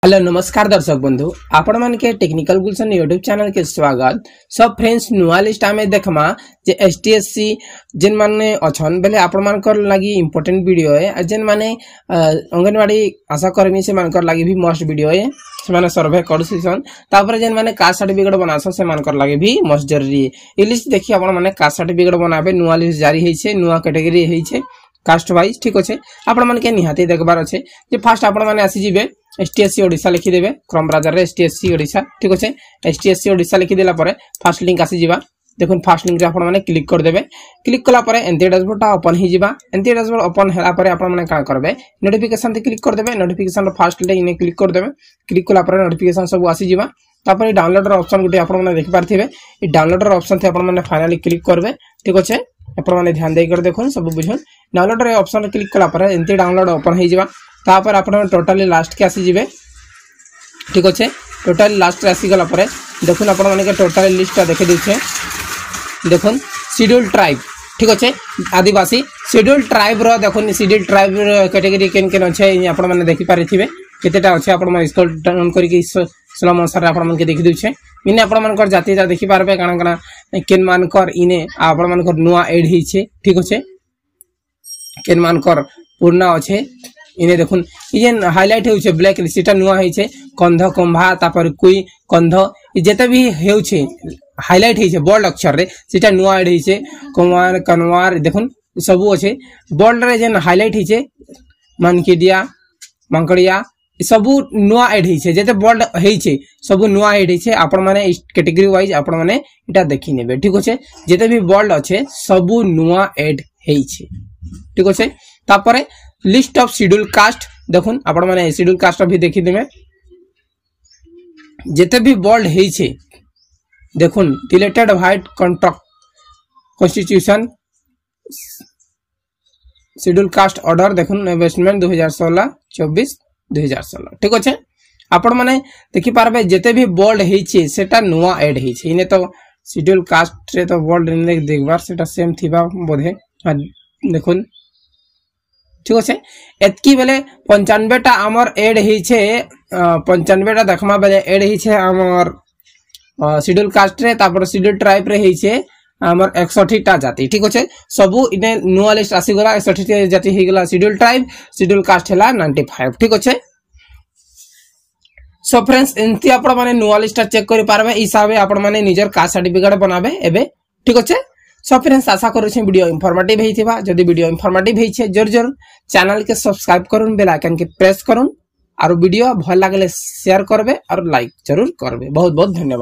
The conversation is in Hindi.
हेलो नमस्कार दर्शक बंधु आपण मान के टेक्निकल गुलशन यूट्यूब चैनल के स्वागत। सब फ्रेंड्स नुआ लिस्ट आमे देखमा जे एसटीएससी जिन माने अछन बेले आपण मान कर लागि इंपोर्टेंट वीडियो है। जिन माने अंगनवाड़ी आशा कर्मी से मान कर लागि भी मस्ट वीडियो है। से माने सर्वे करसिसन तापर जिन माने कास्ट सर्टिफिकेट बनासो से मान कर लागि भी मस्ट जरूरी है। ई लिस्ट देखि आपण माने कास्ट सर्टिफिकेट बनाबे नुआ लिस्ट जारी होई छे, नुआ कैटेगरी होई छे कास्ट वाइज। ठीक अछि आपण मान के निहाती देखबार अछि जे फर्स्ट आपण माने आसी जिवे एसटीएससी ओडिशा लिखि देबे क्रम ब्राउजर रे एसटीएससी ओडिशा। ठीक अछि एसटीएससी ओडिशा लिखि देला परे फर्स्ट लिंक आसी जिबा। देखुन फर्स्ट लिंक रे आपण माने क्लिक कर देबे। क्लिक कला परे एंटी डैशबोर्ड ता ओपन हि जिबा। एंटी डैशबोर्ड ओपन हैला परे आपण माने का करबे नोटिफिकेशन ते क्लिक कर देबे। नोटिफिकेशन रो फर्स्ट लिंक इने क्लिक कर देबे। क्लिक कला परे नोटिफिकेशन सब आसी जिबा। तापर डाउनलोड रो ऑप्शन गुटे आपण माने देखि पारथिबे। ई डाउनलोड रो ऑप्शन थे आपण माने फाइनली क्लिक करबे। ठीक अछि आपण माने ध्यान देई कर देखुन सब बुझुन। डाउनलोड रे ऑप्शन रे क्लिक कला परे एंटी डाउनलोड ओपन हि जिबा। तापर आपण टोटली लास्ट के आसी जिबे। ठीक अच्छे टोटल लास्ट आसी गला परे देखुन आपण माने के टोटल लिस्ट देखे दिछे। देखुन शेड्यूल ट्राइब ठीक अच्छे आदिवासी शेड्यूल ट्राइब रो देखुन शेड्यूल ट्राइब कैटेगरी केन केन अच्छे आपण माने देखि पारिथिबे केतेटा अच्छे आपण माने स्क्रॉल डाउन करके स्लम अनुसार आपण माने के देखि दिछे। इने आपण मान कर जाति जा देखि पारबे काना काना केन मान कर इने आपण मान कर नुआ ऐड हिचे। ठीक अच्छे केन मान कर पूर्ण अच्छे इने देखुन इजेन हाइलाइट होउछे ब्लैक लिस्ट नुआ होइछे कंध कंभा तापर कुई कंध जेते भी हेउछे हाइलाइट होइछे बोल्ड अक्षर रे सेटा नुआ ऐड होइछे। कुमार कनवार देखुन सबु अछि बोल्ड रे जेन हाइलाइट होइछे मानकीडिया मंकड़िया सबु नुआ ऐड होइछे जेते बोल्ड होइछे सबु नुआ ऐड होइछे। आपण माने कैटेगरी वाइज आपण माने एटा देखि नेबे। ठीक अछि जेते भी बोल्ड अछि सबु नुआ ऐड होइछे। ठीक अछि तापर लिस्ट ऑफ शेड्यूल कास्ट देखुन आपण माने शेड्यूल कास्ट भी देखि देबे जेते भी बोल्ड हेइ छे। देखुन deleted white contract constitution schedule caste order देखुन इन्वेस्टमेंट 2016 24 2016। ठीक अछि आपण माने देखि पारबे जेते भी बोल्ड हेइ छे सेटा नुआ ऐड हेइ छे। इने तो शेड्यूल कास्ट रे तो बोल्ड ने देखबार सेटा सेम थिबा बोधे देखुन। ठीक अच्छे एतकी बेले 95 टा आमर ऐड हिचे 95 टा देखमा बेले ऐड हिचे आमर शेड्यूल कास्ट रे तापर शेड्यूल ट्राइब रे हिचे आमर 61 टा जाति। ठीक अच्छे सबु इने नुआ लिस्ट आसी गला 61 जाति हे गला शेड्यूल ट्राइब शेड्यूल कास्ट हला 95। ठीक अच्छे सो फ्रेंड्स एंती आपण माने नुआ लिस्ट चेक करि पारबे हिसाबे आपण माने निजर कास्ट सर्टिफिकेट बनाबे एबे। ठीक अच्छे सो फ्रेंड्स आशा करू छी वीडियो इंफॉर्मेटिव हेइथिबा। जदि वीडियो इंफॉर्मेटिव हेइछे जरूर चैनल के सब्सक्राइब करूँ बेल आइकन के प्रेस करूँ और वीडियो भल लागले शेयर करबे और लाइक जरूर करबे। बहुत बहुत धन्यवाद।